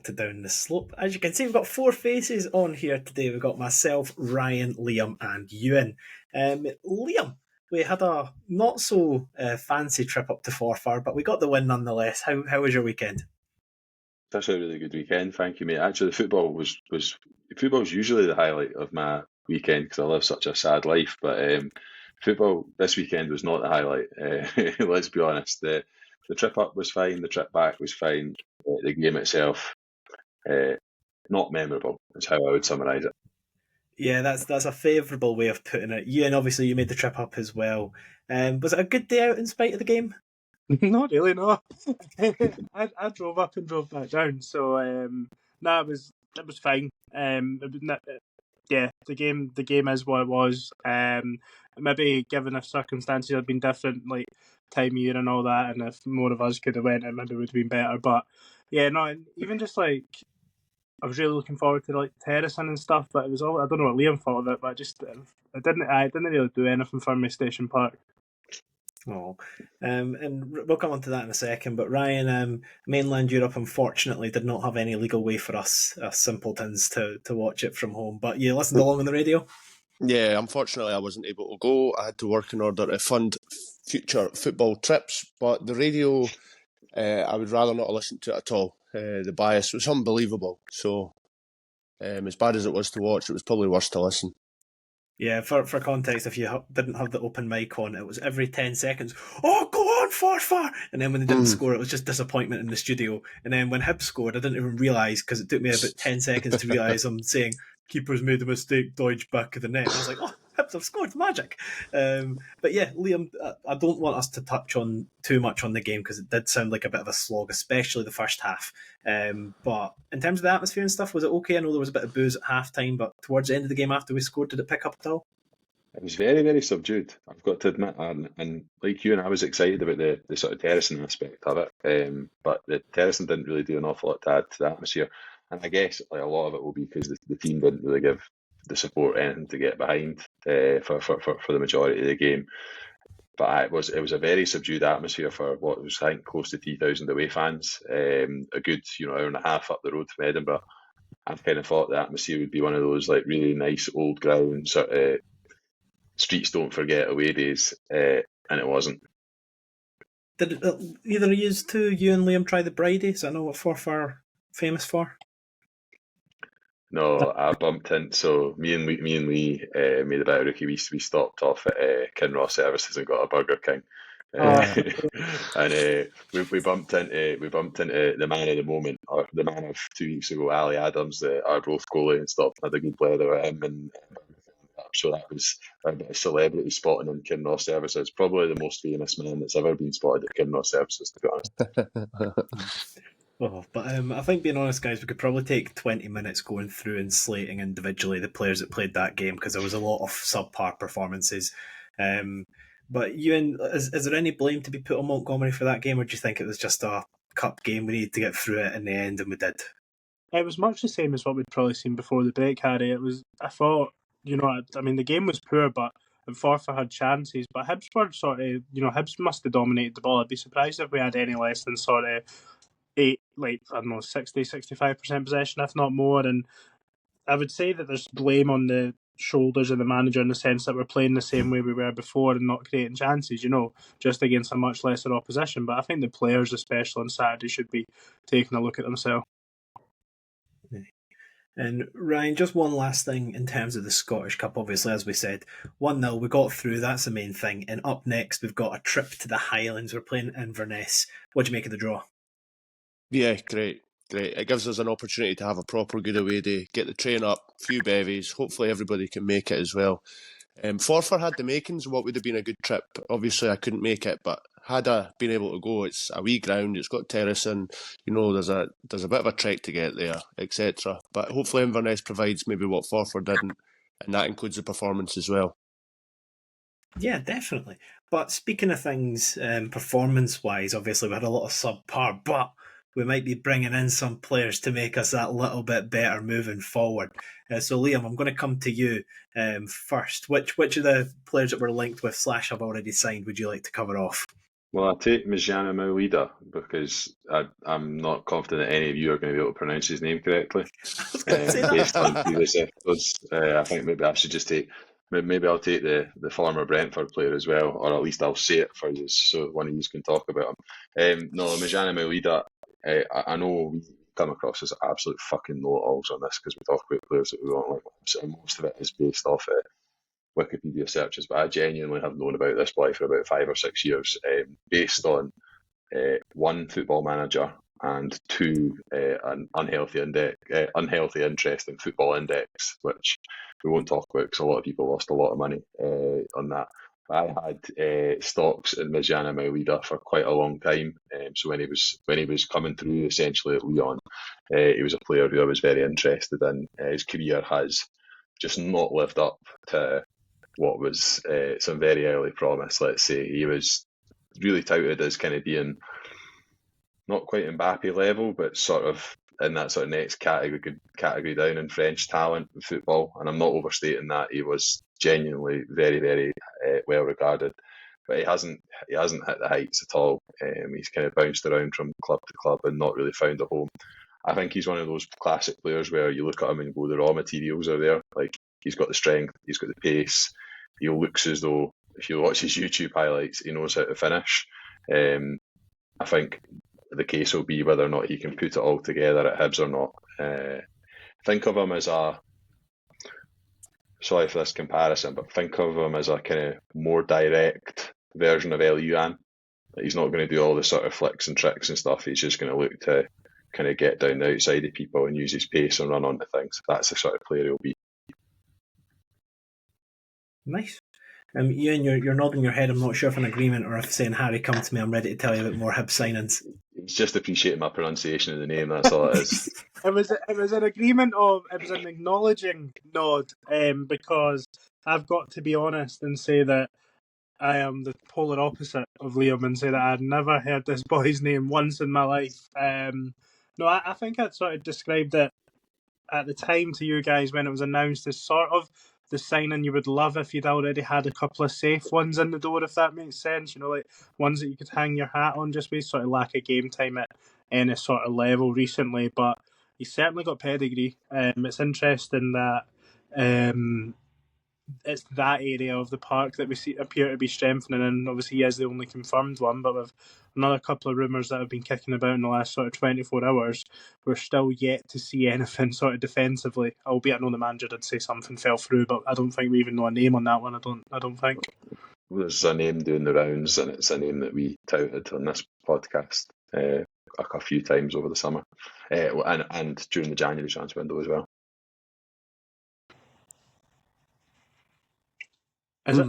walked it down the slope. As you can see, we've got 4 faces on here today. We've got myself, Ryan, Liam, and Ewan. Liam, we had a not so fancy trip up to Forfar, but we got the win nonetheless. How was your weekend? That's a really good weekend, thank you, mate. Actually, football's usually the highlight of my weekend because I live such a sad life. But football this weekend was not the highlight. Let's be honest. The trip up was fine. The trip back was fine. The game itself, not memorable. Is how I would summarise it. Yeah, that's a favourable way of putting it. Ewan, obviously, you made the trip up as well. Was it a good day out in spite of the game? Not really, no. I drove up and drove back down, so it was fine. Yeah, the game is what it was. Maybe given if circumstances had been different, like time of year and all that, and if more of us could have went, it maybe would have been better. But yeah, no, even just like I was really looking forward to like terracing and stuff, but it was all I don't know what Liam thought of it, but I didn't really do anything for me Station Park. Oh, and we'll come on to that in a second. But Ryan, mainland Europe unfortunately did not have any legal way for us simpletons to watch it from home. But you listened along on the radio? Yeah, unfortunately I wasn't able to go. I had to work in order to fund future football trips. But the radio, I would rather not listen to it at all. The bias was unbelievable. So as bad as it was to watch, it was probably worse to listen. Yeah, for context, if you didn't have the open mic on, it was every 10 seconds, oh, go on, Forfar! And then when they didn't score, it was just disappointment in the studio. And then when Hibs scored, I didn't even realise, because it took me about 10 seconds to realise I'm saying, keeper's made a mistake, dodge back of the net. I was like, oh, Hibs have scored, magic. But yeah, Liam, I don't want us to touch on too much on the game, because it did sound like a bit of a slog, especially the first half. But in terms of the atmosphere and stuff, was it okay? I know there was a bit of booze at half time, but towards the end of the game after we scored, did it pick up at all? It was very, very subdued, I've got to admit. And like you, and I was excited about the sort of terracing aspect of it. But the terracing didn't really do an awful lot to add to the atmosphere. And I guess like a lot of it will be because the team didn't really give the support anything to get behind for the majority of the game. But it was a very subdued atmosphere for what was, I think, close to 3,000 away fans. A good hour and a half up the road from Edinburgh. I kind of thought the atmosphere would be one of those like really nice old ground sort of streets don't forget away days, and it wasn't. Did either of you and Liam try the Bridie? I know what Forfar famous for. No, I bumped in. So me and Lee made a bit of rookie. We stopped off at Kinross Services and got a Burger King. And we bumped into the man of the moment, or the man of 2 weeks ago, Ali Adams, our Arbroath goalie, and stopped and had a good blether with him. And so that was a bit of celebrity spotting in Kinross Services. Probably the most famous man that's ever been spotted at Kinross Services, to be honest. Oh, but I think, being honest, guys, we could probably take 20 minutes going through and slating individually the players that played that game, because there was a lot of subpar performances. But Ewan, is there any blame to be put on Montgomery for that game, or do you think it was just a cup game? We needed to get through it in the end, and we did. It was much the same as what we'd probably seen before the break, Harry. I thought, the game was poor, but Forfar had chances. But Hibs were Hibs must have dominated the ball. I'd be surprised if we had any less than 60-65% possession, if not more. And I would say that there's blame on the shoulders of the manager in the sense that we're playing the same way we were before and not creating chances, just against a much lesser opposition. But I think the players, especially on Saturday, should be taking a look at themselves. And Ryan, just one last thing in terms of the Scottish Cup. Obviously, as we said, 1-0, we got through, that's the main thing. And up next, we've got a trip to the Highlands. We're playing Inverness. What do you make of the draw? Yeah, great. It gives us an opportunity to have a proper good away day, get the train up, a few bevies, hopefully everybody can make it as well. Forfar had the makings of what would have been a good trip. Obviously I couldn't make it, but had I been able to go, it's a wee ground, it's got terracing, there's a bit of a trek to get there, etc. But hopefully Inverness provides maybe what Forfar didn't, and that includes the performance as well. Yeah, definitely. But speaking of things, performance-wise, obviously we had a lot of subpar, but we might be bringing in some players to make us that little bit better moving forward. So Liam, I'm going to come to you first. Which of the players that were linked with / have already signed would you like to cover off? Well, I take Mijana Maolida because I'm not confident that any of you are going to be able to pronounce his name correctly. I was going to say that. Based on previous episodes, I think maybe I should just take. Maybe I'll take the former Brentford player as well, or at least I'll say it for you so one of you can talk about him. No, Mijana Maolida. I know we come across as absolute fucking know-it-alls on this because we talk about players that we don't like. So most of it is based off Wikipedia searches, but I genuinely have known about this boy for about 5 or 6 years, based on one, Football Manager, and two, an unhealthy interest in Football Index, which we won't talk about because a lot of people lost a lot of money on that. I had stocks in Mijana Maolida for quite a long time. So when he was coming through, essentially at Lyon, he was a player who I was very interested in. His career has just not lived up to what was some very early promise. Let's say he was really touted as kind of being not quite Mbappe level, but sort of in that sort of next category down in French talent in football. And I'm not overstating that. He was genuinely very, very well regarded, but he hasn't hit the heights at all. He's kind of bounced around from club to club and not really found a home. I think he's one of those classic players where you look at him and go, the raw materials are there. Like, he's got the strength, he's got the pace. He looks as though, if you watch his YouTube highlights, he knows how to finish. I think the case will be whether or not he can put it all together at Hibs or not. Think of him as sorry for this comparison, but think of him as a kind of more direct version of El Yuan. He's not going to do all the sort of flicks and tricks and stuff. He's just going to look to kind of get down the outside of people and use his pace and run onto things. That's the sort of player he'll be. Nice. Ian, you're nodding your head. I'm not sure if an agreement or if saying Harry, come to me. I'm ready to tell you about more Hibs signings. He's just appreciating my pronunciation of the name. That's all it is. It was an agreement it was an acknowledging nod, because I've got to be honest and say that I am the polar opposite of Liam and say that I'd never heard this boy's name once in my life. No, I think I'd sort of described it at the time to you guys when it was announced as sort of the signing you would love if you'd already had a couple of safe ones in the door, if that makes sense. You know, like ones that you could hang your hat on just with sort of lack of game time at any sort of level recently. But he's certainly got pedigree. It's interesting that it's that area of the park that we appear to be strengthening, and obviously he is the only confirmed one, but with another couple of rumours that have been kicking about in the last sort of 24 hours, we're still yet to see anything sort of defensively, albeit I know the manager did say something fell through, but I don't think we even know a name on that one. I don't think. There's a name doing the rounds, and it's a name that we touted on this podcast a few times over the summer, and during the January transfer window as well. Is it?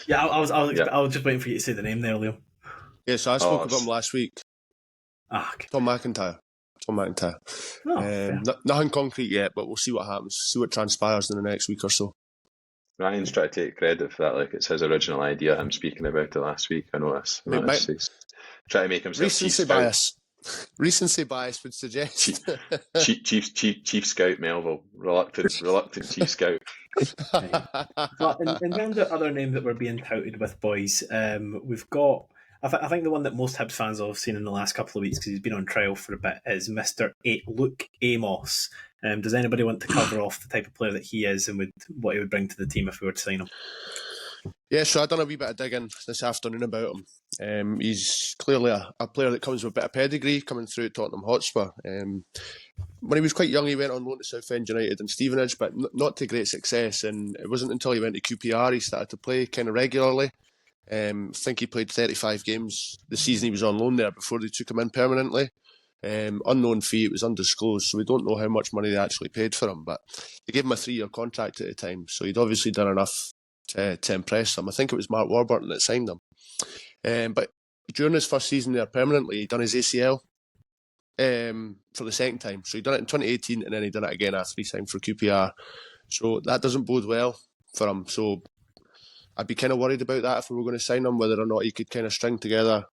Yeah, I was just waiting for you to say the name there, Leo. Yeah, so I spoke about him last week. Okay. Tom McIntyre. Oh, Nothing concrete yet, but we'll see what happens. See what transpires in the next week or so. Ryan's trying to take credit for that, like it's his original idea. Him speaking about it last week. I noticed. He's trying to make himself Recency bias would suggest. Chief Scout Melville, reluctant Chief Scout. But in terms of other names that we're being touted with, boys, we've got. I think the one that most Hibs fans have seen in the last couple of weeks, because he's been on trial for a bit, is Mr. Luke Amos. Does anybody want to cover off the type of player that he is and what he would bring to the team if we were to sign him? Yeah, so I've done a wee bit of digging this afternoon about him. He's clearly a player that comes with a bit of pedigree coming through at Tottenham Hotspur. When he was quite young, he went on loan to Southend United and Stevenage, but not to great success. And it wasn't until he went to QPR he started to play kind of regularly. I think he played 35 games the season he was on loan there before they took him in permanently. Unknown fee, it was undisclosed, so we don't know how much money they actually paid for him. But they gave him a 3-year contract at the time, so he'd obviously done enough to impress them. I think it was Mark Warburton that signed him. But during his first season there permanently, he'd done his ACL for the second time. So he'd done it in 2018 and then he'd done it again after he signed for QPR. So that doesn't bode well for him. So I'd be kind of worried about that if we were going to sign him, whether or not he could kind of string together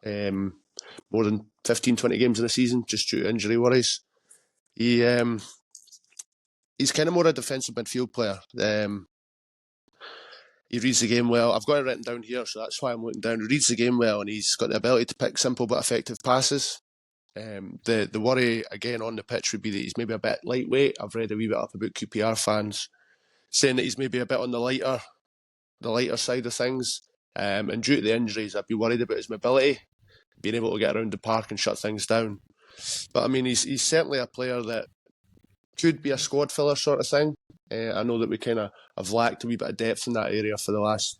more than 15, 20 games in a season just due to injury worries. He's kind of more a defensive midfield player. He reads the game well. I've got it written down here, so that's why I'm looking down. He reads the game well, and he's got the ability to pick simple but effective passes. The worry, again, on the pitch would be that he's maybe a bit lightweight. I've read a wee bit up about QPR fans saying that he's maybe a bit on the lighter side of things. And due to the injuries, I'd be worried about his mobility, being able to get around the park and shut things down. But I mean, he's certainly a player that could be a squad filler sort of thing. I know that we kind of have lacked a wee bit of depth in that area for the last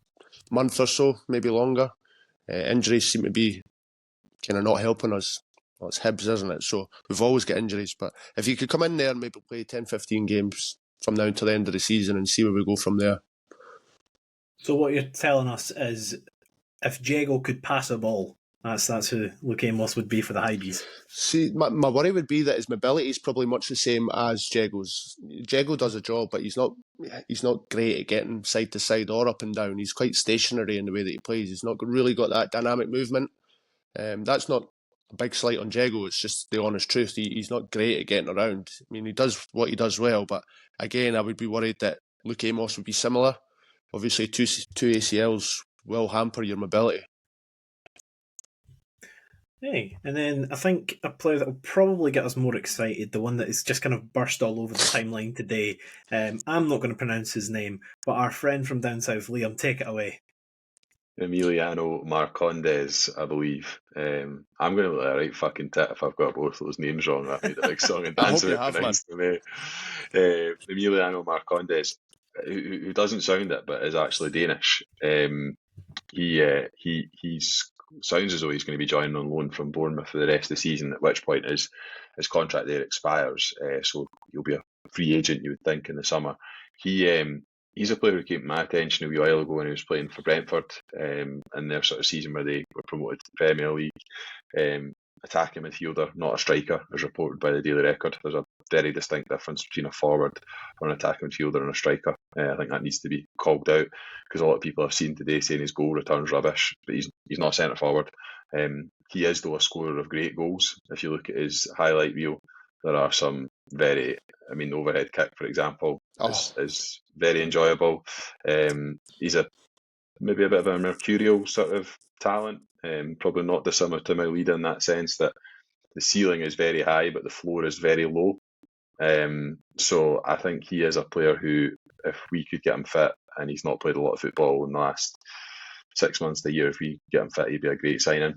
month or so, maybe longer. Injuries seem to be kind of not helping us. Well, it's Hibs, isn't it? So we've always got injuries. But if you could come in there and maybe play 10, 15 games from now until the end of the season and see where we go from there. So what you're telling us is if Diego could pass a ball, that's who Luke Amos would be for the Hibs. See, my worry would be that his mobility is probably much the same as Diego's. Diego does a job, but he's not great at getting side to side or up and down. He's quite stationary in the way that he plays. He's not really got that dynamic movement. That's not a big slight on Diego. It's just the honest truth. He's not great at getting around. I mean, he does what he does well, but again, I would be worried that Luke Amos would be similar. Obviously, two ACLs will hamper your mobility. Hey, and then I think a player that will probably get us more excited, the one that is just kind of burst all over the timeline today. I'm not going to pronounce his name, but our friend from down south, Liam, take it away. Emiliano Marcondes, I believe. I'm going to look like a right fucking tit if I've got both those names wrong. I've made a big song and dance about pronounced them. Emiliano Marcondes, who doesn't sound it, but is actually Danish. He's sounds as though he's going to be joining on loan from Bournemouth for the rest of the season, at which point his contract there expires. So he'll be a free agent, you would think, in the summer. He's a player who came to my attention a wee while ago when he was playing for Brentford in their sort of season where they were promoted to the Premier League. Attacking midfielder, not a striker, as reported by the Daily Record. There's a very distinct difference between a forward or an attacking midfielder and a striker. I think that needs to be called out because a lot of people have seen today saying his goal return's rubbish, but he's not a centre forward. He is, though, a scorer of great goals. If you look at his highlight reel, there are some the overhead kick, for example, is very enjoyable. He's maybe a bit of a mercurial sort of talent, probably not dissimilar to Maolida in that sense that the ceiling is very high, but the floor is very low. So I think he is a player who, if we could get him fit, and he's not played a lot of football in the last 6 months to a year, if we get him fit, he'd be a great signing.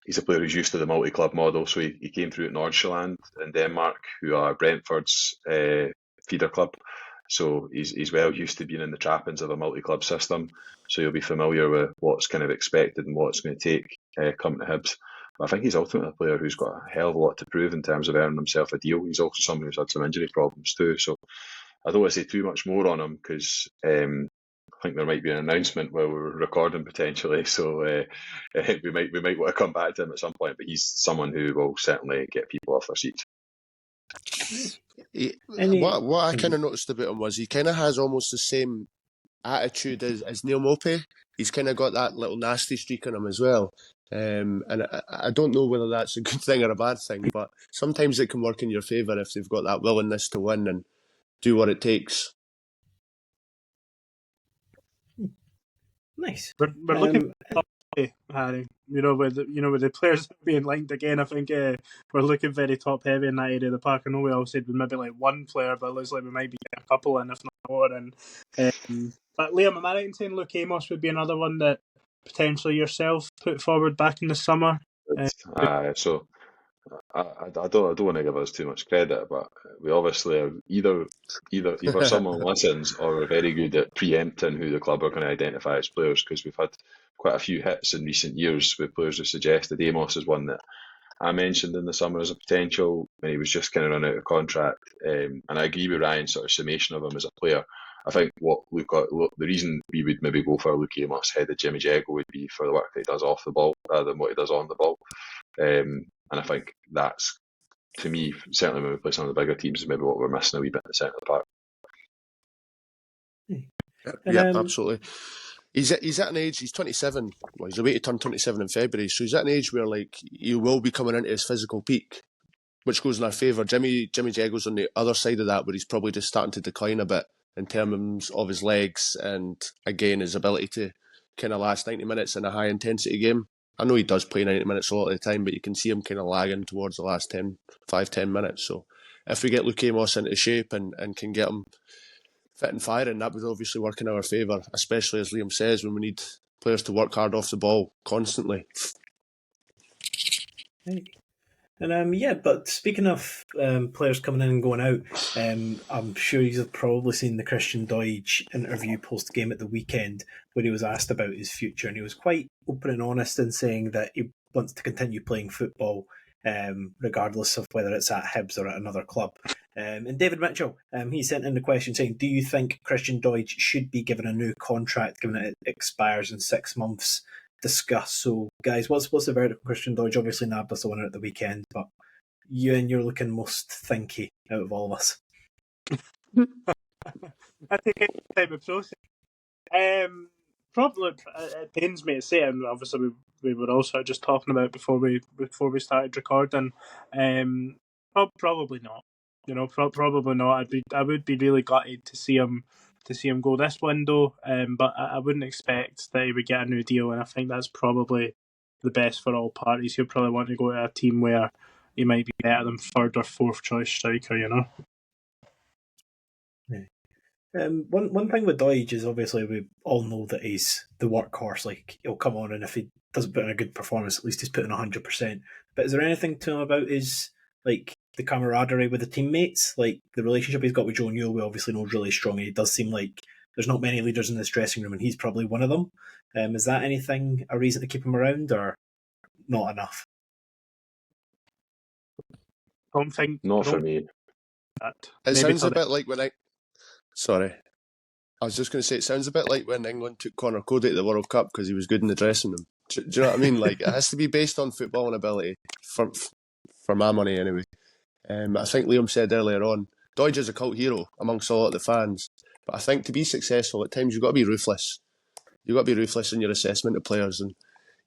He's a player who's used to the multi-club model, so he came through at Nordsjælland in Denmark, who are Brentford's feeder club. So he's well used to being in the trappings of a multi-club system. So he'll be familiar with what's kind of expected and what it's going to take coming to Hibs. But I think he's ultimately a player who's got a hell of a lot to prove in terms of earning himself a deal. He's also someone who's had some injury problems too. So I don't want to say too much more on him because I think there might be an announcement while we're recording potentially. So we might want to come back to him at some point. But he's someone who will certainly get people off their seats. What I kind of noticed about him was he kind of has almost the same attitude as Neil Maupay. He's kind of got that little nasty streak in him as well. And I don't know whether that's a good thing or a bad thing, but sometimes it can work in your favour if they've got that willingness to win and do what it takes. Nice. We're looking Harry. With the players being linked again, I think we're looking very top heavy in that area of the park. I know we all said we maybe like one player, but it looks like we might be getting a couple in, if not more. But Liam, am I right in saying Luke Amos would be another one that potentially yourself put forward back in the summer? So I don't want to give us too much credit, but we obviously are either someone listens or we're very good at preempting who the club are going to identify as players, because we've had quite a few hits in recent years with players who suggested. Amos is one that I mentioned in the summer as a potential when he was just kind of running out of contract, and I agree with Ryan's sort of summation of him as a player. I think the reason we would maybe go for Luke Amos ahead of Jimmy Diego would be for the work that he does off the ball rather than what he does on the ball. And I think that's, to me, certainly when we play some of the bigger teams, is maybe what we're missing a wee bit in the centre of the park. Yeah, absolutely. He's at an age, he's 27, well, he's away to turn 27 in February, so he's at an age where he will be coming into his physical peak, which goes in our favour. Jimmy Diego's on the other side of that, where he's probably just starting to decline a bit. in terms of his legs and, again, his ability to kind of last 90 minutes in a high-intensity game. I know he does play 90 minutes a lot of the time, but you can see him kind of lagging towards the last 5-10 minutes. So if we get Luke Amos into shape and can get him fit and firing, that would obviously work in our favour, especially, as Liam says, when we need players to work hard off the ball constantly. And but speaking of players coming in and going out, I'm sure you've probably seen the Christian Doidge interview post-game at the weekend where he was asked about his future, and he was quite open and honest in saying that he wants to continue playing football regardless of whether it's at Hibs or at another club. And David Mitchell, he sent in the question saying, do you think Christian Doidge should be given a new contract given that it expires in 6 months? Discuss. So, guys, what's the verdict of Christian Doidge? Obviously, nabbed us a winner at the weekend, but you're looking most thinky out of all of us. I think any type of process. Probably it pains me to say, and obviously we were also just talking about before we started recording. Probably not. Probably not. I would be really gutted to see him go this window. But I wouldn't expect that he would get a new deal, and I think that's probably the best for all parties. He'll probably want to go to a team where he might be better than third or fourth choice striker. One thing with Doidge is obviously we all know that he's the workhorse. Like, he'll come on, and if he doesn't put in a good performance, at least he's putting 100%. But is there anything to him about his, like, the camaraderie with the teammates? Like, the relationship he's got with Joe Newell, we obviously know is really strong, and it does seem like there's not many leaders in this dressing room, and he's probably one of them. Is that anything, a reason to keep him around, or not enough? Not for me. It sounds a bit like when Sorry. I was just going to say, it sounds a bit like when England took Conor Cody to the World Cup because he was good in the dressing room. Do you know what I mean? Like, it has to be based on football and ability, for my money anyway. I think Liam said earlier on, Doidge is a cult hero amongst a lot of the fans. But I think to be successful, at times you've got to be ruthless. You've got to be ruthless in your assessment of players. And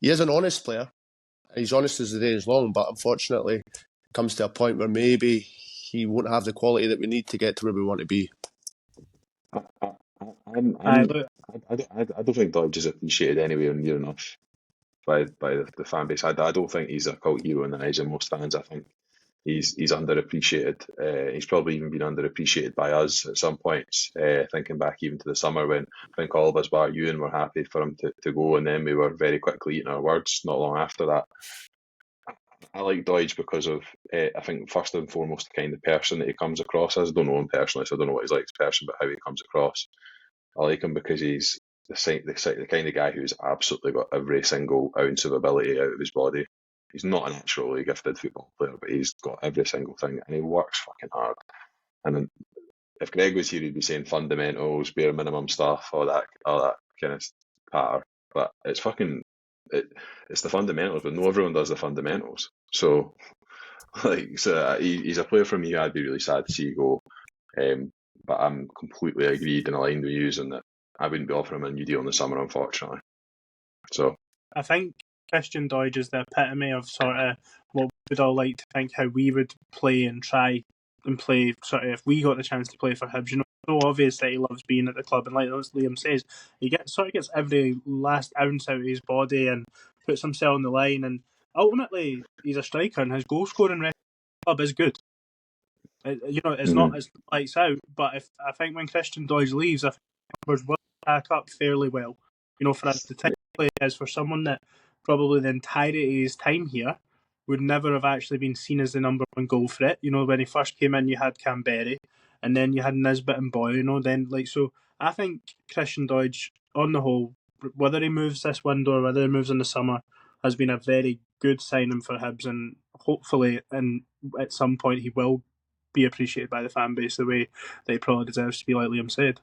he is an honest player. He's honest as the day is long, but unfortunately, it comes to a point where maybe he won't have the quality that we need to get to where we want to be. I don't think Doidge is appreciated anywhere near enough by the fan base. I don't think he's a cult hero in the eyes of most fans. I think he's underappreciated. He's probably even been underappreciated by us at some points. Thinking back even to the summer when I think all of us bar Ewan were happy for him to go, and then we were very quickly eating our words not long after that. I like Doidge because of, I think, first and foremost, the kind of person that he comes across as. I don't know him personally, so I don't know what he's like as a person, but how he comes across. I like him because he's the kind of guy who's absolutely got every single ounce of ability out of his body. He's not a naturally gifted football player, but he's got every single thing, and he works fucking hard. And then, if Greg was here, he'd be saying fundamentals, bare minimum stuff, all that kind of patter. But it's it's the fundamentals, but no everyone does the fundamentals. So, he's a player for me who I'd be really sad to see go. But I'm completely agreed and aligned with you in that I wouldn't be offering him a new deal in the summer, unfortunately. So I think Christian Doidge is the epitome of sort of what we'd all like to think how we would play and try and play sort of if we got the chance to play for Hibs. It's so obvious that he loves being at the club, and like Liam says, he gets every last ounce out of his body and puts himself on the line, and ultimately he's a striker and his goal scoring record at the club is good. It's not as lights out, but I think when Christian Doidge leaves, I think numbers will back up fairly well. For us, the type of play is for someone that probably the entirety of his time here would never have actually been seen as the number one goal threat. When he first came in, you had Canberra, and then you had Nisbet and Boy. So I think Christian Doidge, on the whole, whether he moves this window or whether he moves in the summer, has been a very good signing for Hibs, and hopefully, and at some point, he will be appreciated by the fan base the way that he probably deserves to be, like Liam said.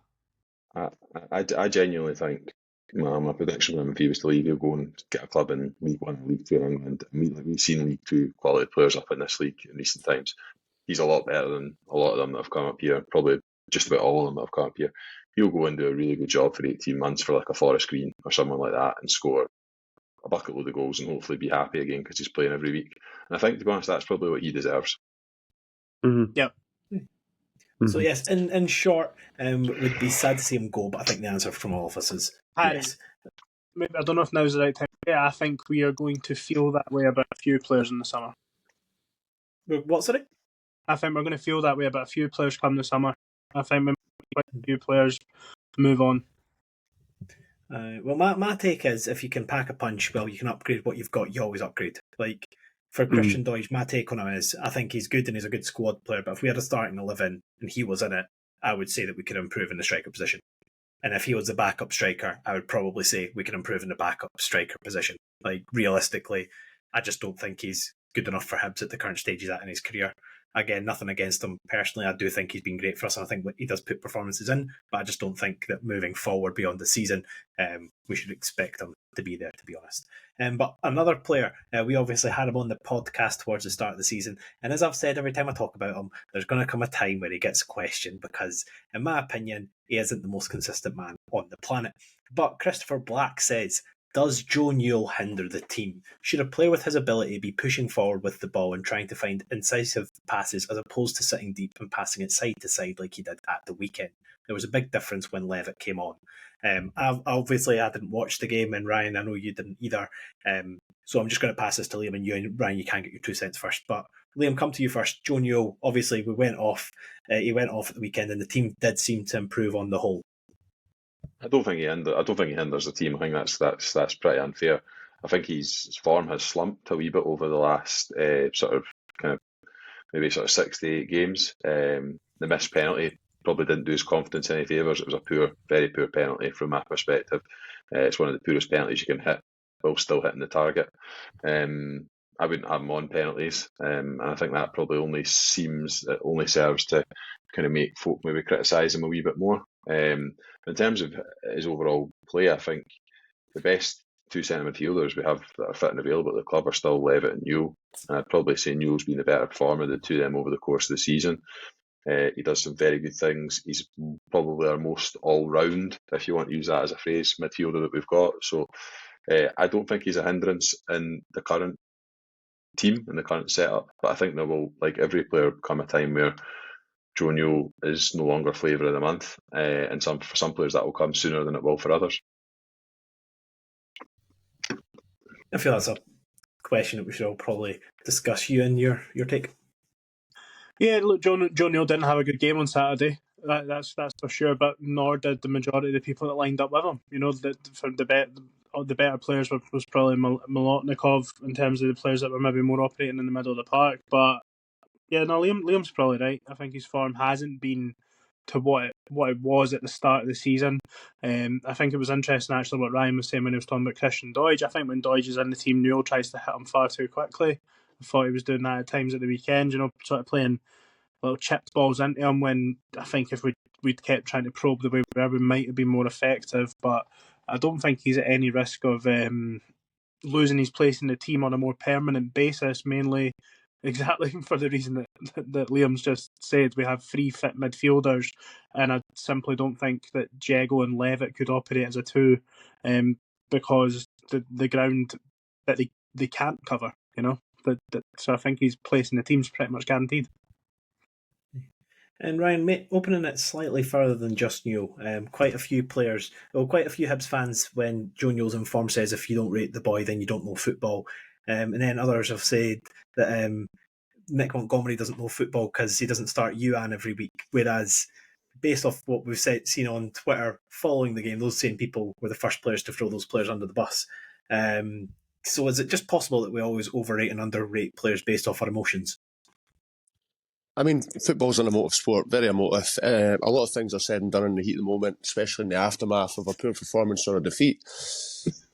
I genuinely think, my prediction if he was to leave, he'll go and get a club in League 1 and League 2 in England. We've seen League 2 quality players up in this league in recent times. He's a lot better than a lot of them that have come up here, probably just about all of them that have come up here. He'll go and do a really good job for 18 months for like a Forest Green or someone like that and score a bucket load of goals and hopefully be happy again because he's playing every week. And I think, to be honest, that's probably what he deserves. Mm-hmm. Yep. So yes, in short, it would be sad to see him go, but I think the answer from all of us is Harry, yes. maybe, I don't know if now's the right time. Yeah, I think we are going to feel that way about a few players in the summer. What's it? I think we're going to feel that way about a few players come the summer. I think quite a few players move on. Well, my take is if you can pack a punch, well, you can upgrade what you've got. You always upgrade. Like for Christian Doidge, my take on him is I think he's good and he's a good squad player. But if we had a starting 11 and he was in it, I would say that we could improve in the striker position. And if he was the backup striker, I would probably say we can improve in the backup striker position. Like realistically, I just don't think he's good enough for Hibs at the current stage he's at in his career. Again, nothing against him personally. I do think he's been great for us, and I think he does put performances in. But I just don't think that moving forward beyond the season, we should expect him to be there, to be honest. But another player, we obviously had him on the podcast towards the start of the season, and as I've said every time I talk about him, there's going to come a time where he gets questioned because, in my opinion, he isn't the most consistent man on the planet. But Christopher Black says, does Joe Newell hinder the team? Should a player with his ability be pushing forward with the ball and trying to find incisive passes as opposed to sitting deep and passing it side to side like he did at the weekend? There was a big difference when Levitt came on. Obviously, I didn't watch the game, and Ryan, I know you didn't either. So I'm just going to pass this to Liam, and you and Ryan, you can get your 2 cents first. But Liam, come to you first. Joe Newell, obviously, he went off at the weekend, and the team did seem to improve on the whole. I don't think he hinders the team. I think that's pretty unfair. I think his form has slumped a wee bit over the last maybe 6 to 8 games. The missed penalty probably didn't do his confidence any favours. It was a very poor penalty from my perspective. It's one of the poorest penalties you can hit while still hitting the target. I wouldn't have him on penalties, and I think that probably only serves to kind of make folk maybe criticise him a wee bit more. In terms of his overall play, I think the best two centre midfielders we have that are fit and available at the club are still Levitt and Newell. And I'd probably say Newell's been the better performer of the two of them over the course of the season. He does some very good things. He's probably our most all-round, if you want to use that as a phrase, midfielder that we've got. So I don't think he's a hindrance in the current team, in the current setup. But I think there will, like every player, come a time where Joe Newell is no longer flavour of the month, and for some players that will come sooner than it will for others. I feel that's a question that we should all probably discuss. You and your take. Yeah, look, Joe Newell didn't have a good game on Saturday. That's for sure. But nor did the majority of the people that lined up with him. You know, the better players was probably Molotnikov in terms of the players that were maybe more operating in the middle of the park. But yeah, no, Liam's probably right. I think his form hasn't been to what it was at the start of the season. I think it was interesting actually what Ryan was saying when he was talking about Christian Doidge. I think when Doidge is in the team, Newell tries to hit him far too quickly. I thought he was doing that at times at the weekend, you know, sort of playing little chipped balls into him when I think if we'd kept trying to probe the way we were, we might have been more effective. But I don't think he's at any risk of losing his place in the team on a more permanent basis, mainly exactly for the reason that Liam's just said. We have 3 fit midfielders, and I simply don't think that Jago and Levitt could operate as a 2 because the ground that they can't cover, you know. So I think his place in the team's pretty much guaranteed. And Ryan, opening it slightly further than just Newell, quite a few Hibs fans, when Joe Newell's in form, says if you don't rate the boy, then you don't know football. And then others have said that Nick Montgomery doesn't know football because he doesn't start Yuan every week. Whereas, based off what we've seen on Twitter following the game, those same people were the first players to throw those players under the bus. So is it just possible that we always overrate and underrate players based off our emotions? I mean, football's an emotive sport, very emotive. A lot of things are said and done in the heat of the moment, especially in the aftermath of a poor performance or a defeat.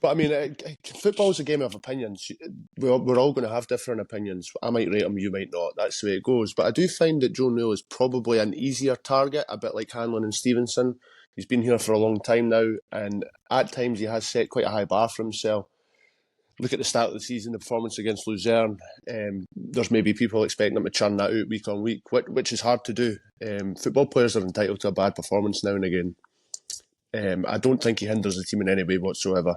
But I mean, football's a game of opinions. We're all going to have different opinions. I might rate him, you might not. That's the way it goes. But I do find that Joe Newell is probably an easier target, a bit like Hanlon and Stevenson. He's been here for a long time now, and at times he has set quite a high bar for himself. Look at the start of the season, the performance against Luzerne. There's maybe people expecting him to churn that out week on week, which is hard to do. Football players are entitled to a bad performance now and again. I don't think he hinders the team in any way whatsoever.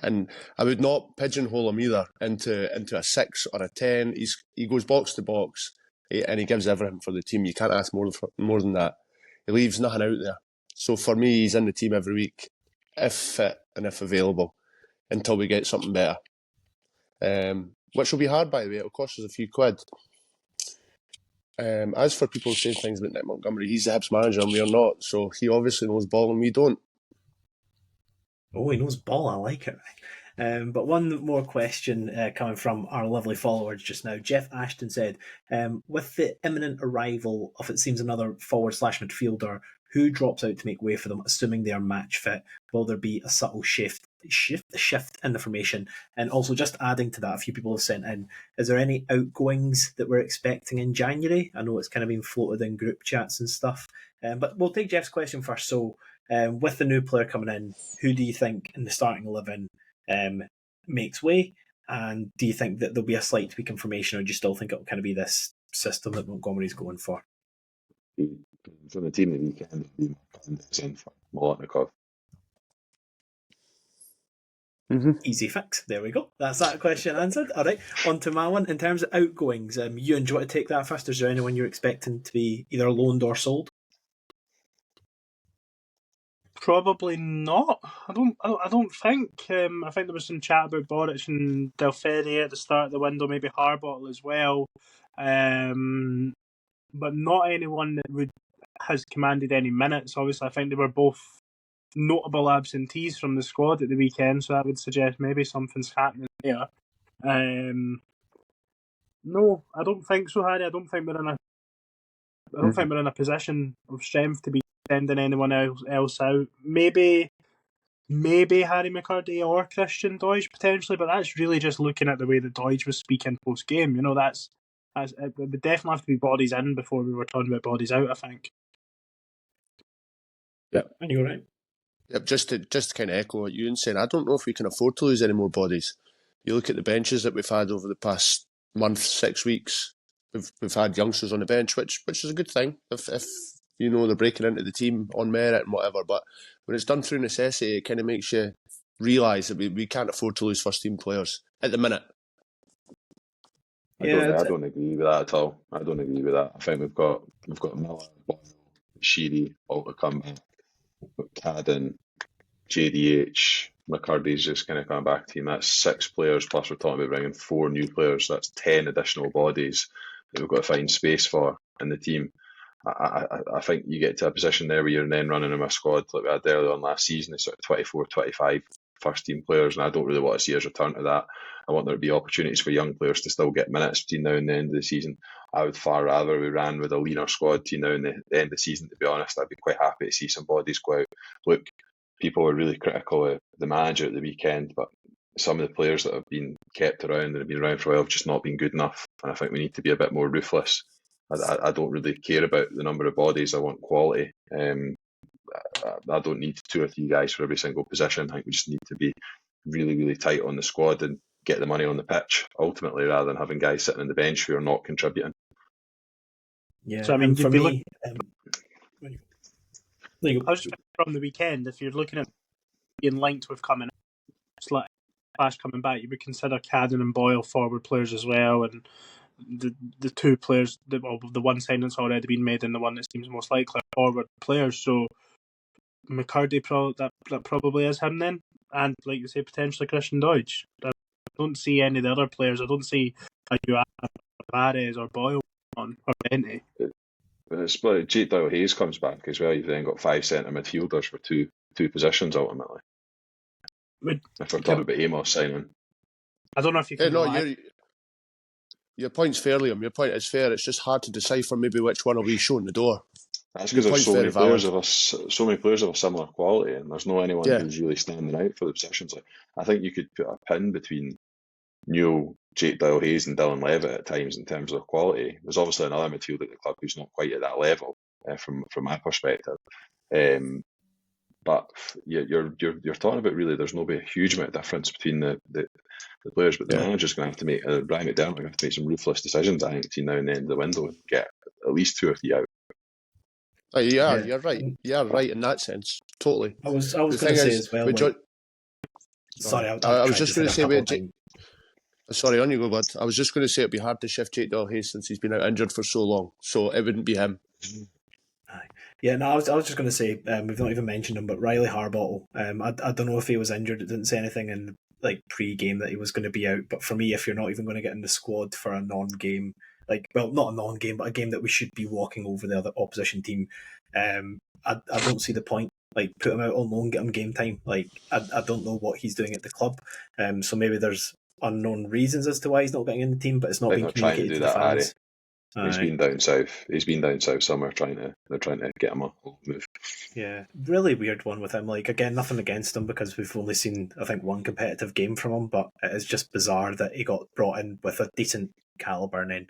And I would not pigeonhole him either into a 6 or a 10. He goes box to box. and he gives everything for the team. You can't ask more than that. He leaves nothing out there. So for me, he's in the team every week, if fit and if available, until we get something better. Which will be hard, by the way. It'll cost us a few quid. As for people saying things about Nick Montgomery, he's the Hibs manager and we are not, so he obviously knows ball and we don't. Oh, he knows ball. I like it. But one more question coming from our lovely followers just now. Jeff Ashton said, with the imminent arrival of, it seems, another forward/midfielder, who drops out to make way for them, assuming they are match fit? Will there be a subtle shift in the formation? And also, just adding to that, a few people have sent in, is there any outgoings that we're expecting in January? I know it's kind of been floated in group chats and stuff. But we'll take Jeff's question first. So, with the new player coming in, who do you think in the starting 11 makes way? And do you think that there'll be a slight tweak in formation, or do you still think it'll kind of be this system that Montgomery's going for? From the team that we can be in for Molotnikov. Easy fix. There we go. That's that question answered. All right, on to my one. In terms of outgoings, you and do you want to take that first? Is there anyone you're expecting to be either loaned or sold? Probably not. I don't think. I think there was some chat about Boric and Del Ferry at the start of the window, maybe Harbottle as well. But not anyone that has commanded any minutes. Obviously, I think they were both notable absentees from the squad at the weekend, so that would suggest maybe something's happening there. No, I don't think so, Harry. I don't think we're in a position of strength to be sending anyone else out. Maybe Harry McCurdy or Christian Deutsch potentially, but that's really just looking at the way that Deutsch was speaking post game. That's it would definitely have to be bodies in before we were talking about bodies out, I think. Yeah, and you're right. Yep, just to kind of echo what Ewan's saying, I don't know if we can afford to lose any more bodies. You look at the benches that we've had over the past month, 6 weeks. We've had youngsters on the bench, which is a good thing if they're breaking into the team on merit and whatever. But when it's done through necessity, it kind of makes you realise that we can't afford to lose first team players at the minute. I don't agree with that at all. I don't agree with that. I think we've got Miller, Sheedy all to come back. Cadden, JDH, McCurdy's just kind of coming back team. That's 6 players, plus we're talking about bringing 4 new players. That's 10 additional bodies that we've got to find space for in the team. I think you get to a position there where you're then running in a squad like we had earlier on last season. It's sort of 24, 25 first team players, and I don't really want to see us return to that. I want there to be opportunities for young players to still get minutes between now and the end of the season. I would far rather we ran with a leaner squad between now and the end of the season, to be honest. I'd be quite happy to see some bodies go out. Look, people were really critical of the manager at the weekend, but some of the players that have been kept around and have been around for a while have just not been good enough, and I think we need to be a bit more ruthless. I don't really care about the number of bodies. I want quality. I don't need 2 or 3 guys for every single position. I think we just need to be really, really tight on the squad and get the money on the pitch, ultimately, rather than having guys sitting on the bench who are not contributing. Yeah, so I mean, for me, from the weekend, if you're looking at being linked with coming back, you would consider Cadden and Boyle forward players as well, and the 2 players, the one signing that's already been made and the one that seems most likely forward players. So McCurdy, that probably is him then, and like you say, potentially Christian Deutsch. I don't see any of the other players. I don't see Barres or Boyle on or Benty. But it's split. Jake Doyle Hayes comes back as well. You've then got 5 centre midfielders for two positions ultimately. If we're talking about Amos signing, I don't know if you can. Your point's fair, Liam. Your point is fair. It's just hard to decipher maybe which one will be shown the door. That's because there's so many players of a similar quality, and there's no anyone who's really standing out for the positions. Like, I think you could put a pin between Newell, Jake Doyle Hayes, and Dylan Levitt at times in terms of quality. There's obviously another midfield at the club who's not quite at that level from my perspective. But you're talking about really there's no a huge amount of difference between the players, but the manager's going to have to make Brian McDermott going to have to make some ruthless decisions, I think, between now and the end of the window and get at least 2 or 3 out. You're right. Yeah, right in that sense. Totally. I was going to say as well. Sorry, I was just going to say Sorry, on you go, bud. I was just going to say it'd be hard to shift Jake Delhay since he's been out injured for so long, so it wouldn't be him. Yeah, no, I was just going to say, we've not even mentioned him, but Riley Harbottle. I don't know if he was injured. It didn't say anything in pre-game that he was going to be out. But for me, if you're not even going to get in the squad for a non-game, not a non-game, but a game that we should be walking over the other opposition team, I don't see the point. Put him out on loan, get him game time. I don't know what he's doing at the club. So maybe there's unknown reasons as to why he's not getting in the team, but it's not being communicated to the fans. He's been down south. He's been down south somewhere they're trying to get him a move. Yeah, really weird one with him. Again, nothing against him because we've only seen, I think, one competitive game from him, but it is just bizarre that he got brought in with a decent calibre and then,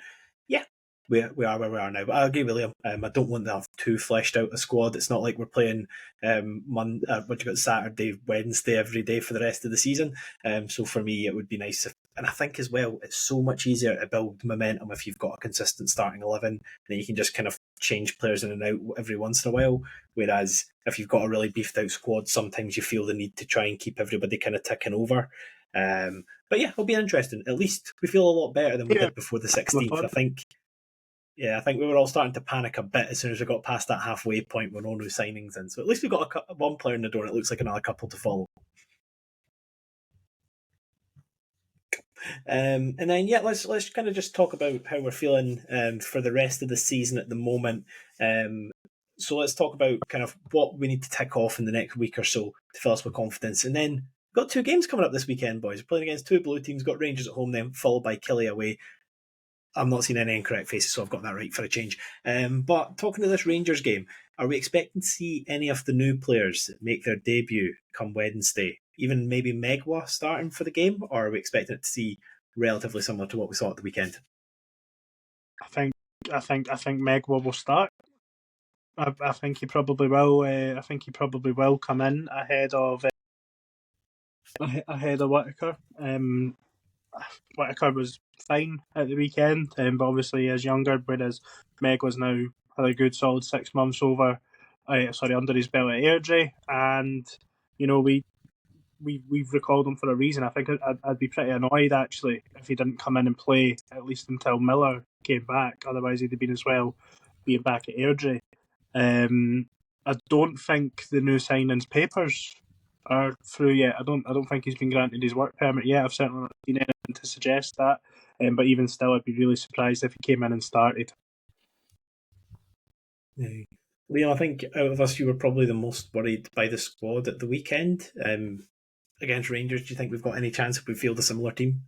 yeah, we are where we are now. But I agree with Liam. I don't want to have too fleshed out a squad. It's not like we're playing Saturday, Wednesday every day for the rest of the season. So for me, it would be nice if, and I think as well, it's so much easier to build momentum if you've got a consistent starting 11, and then you can just kind of change players in and out every once in a while. Whereas if you've got a really beefed out squad, sometimes you feel the need to try and keep everybody kind of ticking over. But yeah, it'll be interesting. At least we feel a lot better than we did before the 16th. I think we were all starting to panic a bit as soon as we got past that halfway point with no new signings in. So at least we got one player in the door, and it looks like another couple to follow. And then let's kind of just talk about how we're feeling for the rest of the season at the moment. So let's talk about kind of what we need to tick off in the next week or so to fill us with confidence. And then we've got 2 games coming up this weekend, boys. We're playing against 2 blue teams. Got Rangers at home, then followed by Killie away. I'm not seeing any incorrect faces, so I've got that right for a change. But talking to this Rangers game, are we expecting to see any of the new players make their debut come Wednesday? Even maybe Megwa starting for the game, or are we expecting it to see relatively similar to what we saw at the weekend? I think Megwa will start. I think he probably will. I think he probably will come in ahead of Whittaker. Whittaker was fine at the weekend, but obviously he is younger, whereas Megwa's now had a good solid 6 months under his belt at Airdrie, and we've recalled him for a reason. I think I'd be pretty annoyed actually if he didn't come in and play at least until Miller came back. Otherwise, he'd have been as well being back at Airdrie. I don't think the new signings papers are through yet. I don't think he's been granted his work permit yet. I've certainly not seen anything to suggest that. But even still, I'd be really surprised if he came in and started. Yeah. Liam, I think out of us, you were probably the most worried by the squad at the weekend. Against Rangers, do you think we've got any chance if we field a similar team?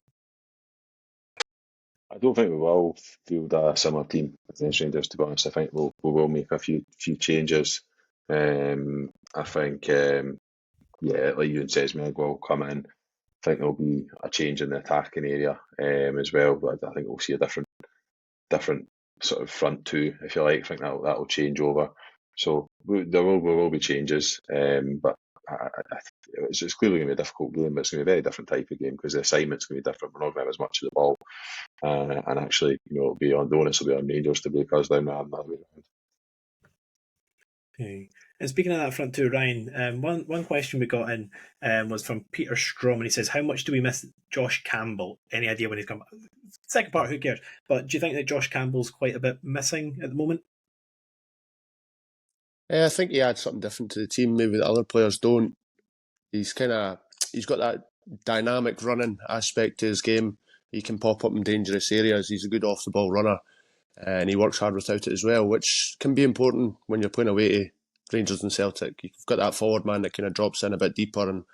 I don't think we will field a similar team against Rangers, to be honest. I think we will make a few changes. I think, like Ewan says, Meg will come in. I think there'll be a change in the attacking area as well, but I think we'll see a different sort of front 2, if you like. I think that'll change over. So there will be changes, but it's clearly going to be a difficult game, but it's going to be a very different type of game because the assignment's going to be different. We're not going to have as much of the ball, and actually, it'll be on the onus will be on Rangers to break us down rather than the other way around. Okay. And speaking of that front 2, Ryan, one question we got in was from Peter Strom, and he says, how much do we miss Josh Campbell? Any idea when he's come? Second part, who cares? But do you think that Josh Campbell's quite a bit missing at the moment? I think he adds something different to the team, maybe the other players don't. He's got that dynamic running aspect to his game. He can pop up in dangerous areas. He's a good off the ball runner, and he works hard without it as well, which can be important when you're playing away to Rangers and Celtic. You've got that forward man that kind of drops in a bit deeper and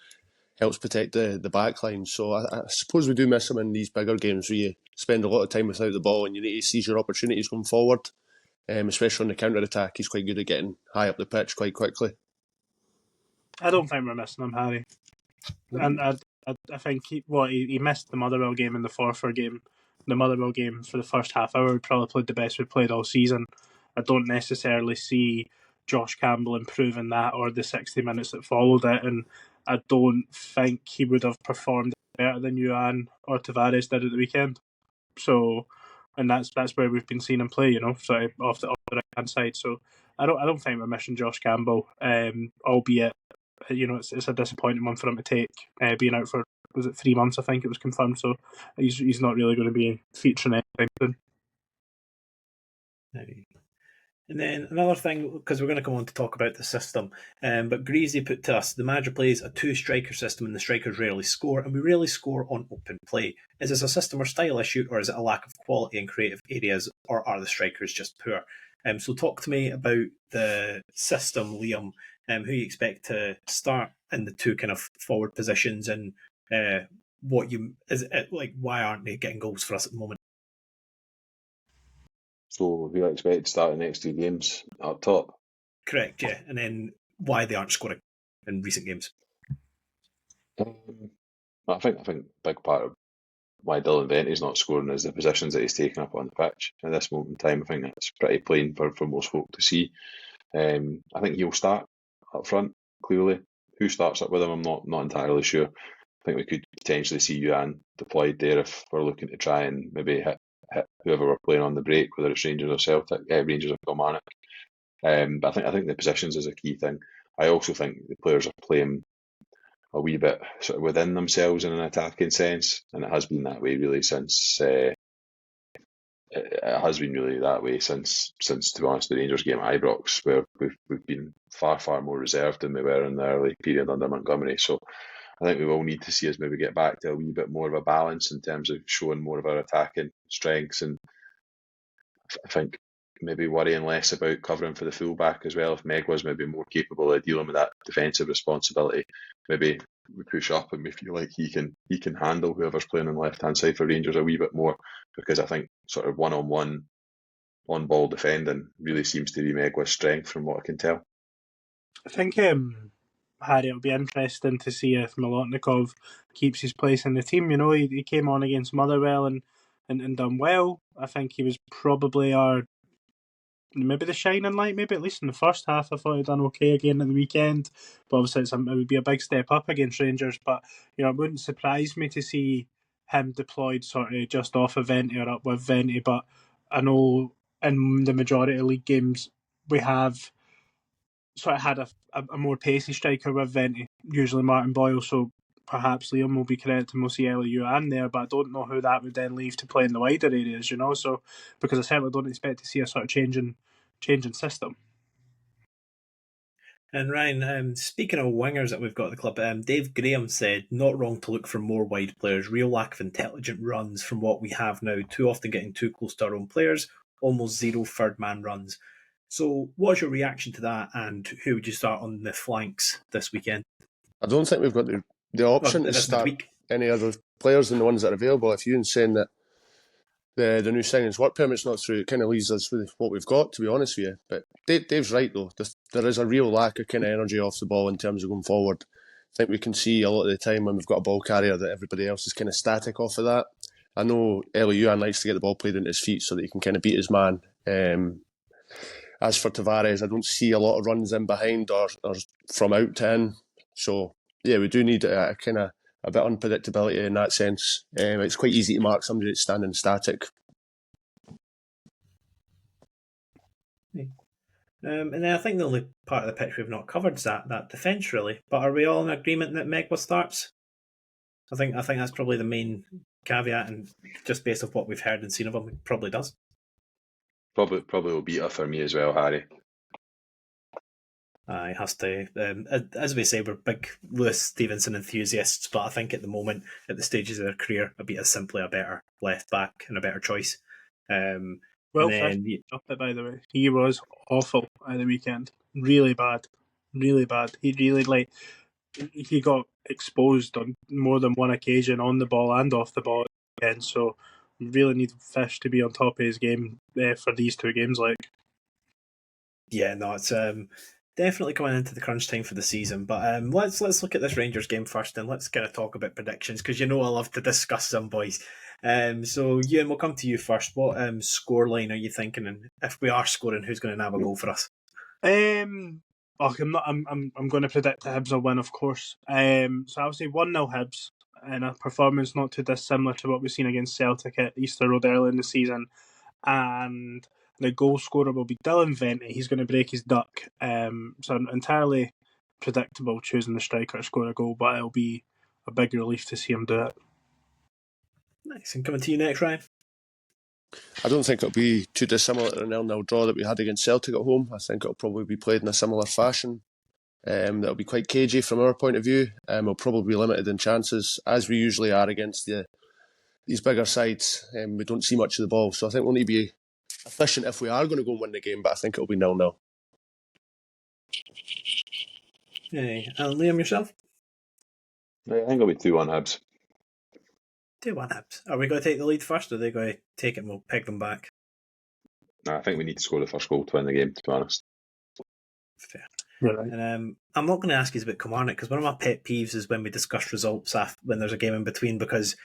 helps protect the back line. So I suppose we do miss him in these bigger games where you spend a lot of time without the ball and you need to seize your opportunities going forward. Especially on the counter-attack, he's quite good at getting high up the pitch quite quickly. I don't think we're missing him, Harry. And I think he missed the Motherwell game and the Forfar game. The Motherwell game for the first half hour, we probably played the best we've played all season. I don't necessarily see Josh Campbell improving that or the 60 minutes that followed it, and I don't think he would have performed better than Yuan or Tavares did at the weekend. So, and that's where we've been seeing him play, so off the right hand side. So I don't think we're missing Josh Campbell, albeit it's a disappointing one for him to take, being out for was it 3 months? I think it was confirmed. So he's not really going to be featuring anything. And then another thing, because we're going to come on to talk about the system, but Greasy put to us, the manager plays a 2-striker system and the strikers rarely score, and we rarely score on open play. Is this a system or style issue, or is it a lack of quality in creative areas, or are the strikers just poor? So talk to me about the system, Liam, who you expect to start in the two kind of forward positions, and why aren't they getting goals for us at the moment? So who I expect to start the next 2 games up top? Correct, yeah. And then why they aren't scoring in recent games. I think a big part of why Dylan Venty's not scoring is the positions that he's taking up on the pitch. At this moment in time, I think that's pretty plain for most folk to see. I think he'll start up front, clearly. Who starts up with him, I'm not entirely sure. I think we could potentially see Yuan deployed there if we're looking to try and maybe hit whoever we're playing on the break, whether it's Rangers or Celtic, Rangers or Kilmarnock. But I think the positions is a key thing. I also think the players are playing a wee bit sort of within themselves in an attacking sense, and it has been that way really since to be honest, the Rangers game at Ibrox, where we've been far more reserved than we were in the early period under Montgomery. So I think we will need to see us maybe get back to a wee bit more of a balance in terms of showing more of our attacking strengths, and I think maybe worrying less about covering for the fullback as well. If Meg was maybe more capable of dealing with that defensive responsibility, maybe we push up and we feel like he can handle whoever's playing on the left hand side for Rangers a wee bit more, because I think sort of one-on-one on ball defending really seems to be Megwa's strength from what I can tell. I think Harry, it'll be interesting to see if Milotnikov keeps his place in the team. You know, he came on against Motherwell and done well. I think he was probably maybe the shining light, maybe at least in the first half. I thought he'd done okay again at the weekend. But obviously it would be a big step up against Rangers. But, you know, it wouldn't surprise me to see him deployed sort of just off of Venty or up with Venty. But I know in the majority of league games we have sort of had a more pacey striker with Venty, usually Martin Boyle, so perhaps Liam will be correct and we'll see Yuan there, but I don't know who that would then leave to play in the wider areas, you know, so because I certainly don't expect to see a sort of changing system. And Ryan, speaking of wingers that we've got at the club, Dave Graham said, not wrong to look for more wide players, real lack of intelligent runs from what we have now, too often getting too close to our own players, almost zero third man runs. So what's your reaction to that, and who would you start on the flanks this weekend? I don't think we've got the option to start any other players than the ones that are available. If you're saying that the new signings work permit's not through, it kind of leaves us with what we've got, to be honest with you. But Dave's right, though. There is a real lack of kind of energy off the ball in terms of going forward. I think we can see a lot of the time when we've got a ball carrier that everybody else is kind of static off of that. I know Yuan likes to get the ball played into his feet so that he can kind of beat his man. As for Tavares, I don't see a lot of runs in behind or from out to in. So, yeah, we do need a kind of a bit of unpredictability in that sense. It's quite easy to mark somebody that's standing static. And then I think the only part of the pitch we've not covered is that defence, really. But are we all in agreement that Megwa starts? I think that's probably the main caveat, and just based off what we've heard and seen of him, it probably does. Probably will beat her for me as well, Harry. It has to. As we say, we're big Lewis Stevenson enthusiasts, but I think at the moment, at the stages of their career, Abita's simply a better left back and a better choice. Well, by the way, he was awful at the weekend. Really bad. He really he got exposed on more than one occasion on the ball and off the ball again. So we really need Fish to be on top of his game for these two games. Yeah, no, it's definitely coming into the crunch time for the season. But let's look at this Rangers game first, and let's kind of talk about predictions, because you know I love to discuss them, boys. So Ewan, we'll come to you first. What scoreline are you thinking? And if we are scoring, who's going to have a goal for us? I'm going to predict the Hibs will win, of course. So I'll say 1-0 Hibs, and a performance not too dissimilar to what we've seen against Celtic at Easter Road early in the season. And the goal scorer will be Dylan Venty. He's going to break his duck. So entirely predictable choosing the striker to score a goal, but it'll be a big relief to see him do it. Nice. And coming to you next, Ryan. I don't think it'll be too dissimilar to the 0-0 draw that we had against Celtic at home. I think it'll probably be played in a similar fashion. That'll be quite cagey from our point of view. We'll probably be limited in chances, as we usually are against these bigger sides. We don't see much of the ball, so I think we'll need to be efficient if we are going to go and win the game, but I think it'll be 0-0. Hey, and Liam, yourself? I think it'll be 2-1 Hibs. 2-1 Hibs. Are we going to take the lead first, or are they going to take it and we'll peg them back? I think we need to score the first goal to win the game, to be honest. Fair. Right. And I'm not going to ask you about Kilmarnock, because one of my pet peeves is when we discuss results when there's a game in between, because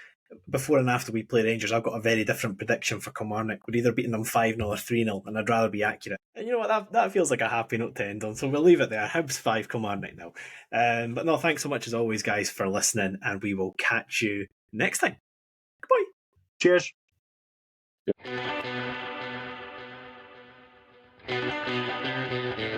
before and after we play Rangers, I've got a very different prediction for Kilmarnock. We're either beating them 5-0 or 3-0, and I'd rather be accurate. And you know what, that feels like a happy note to end on, so we'll leave it there. Hibs 5, Kilmarnock now. But no, thanks so much as always, guys, for listening, and we will catch you next time. Goodbye. Cheers. Yep.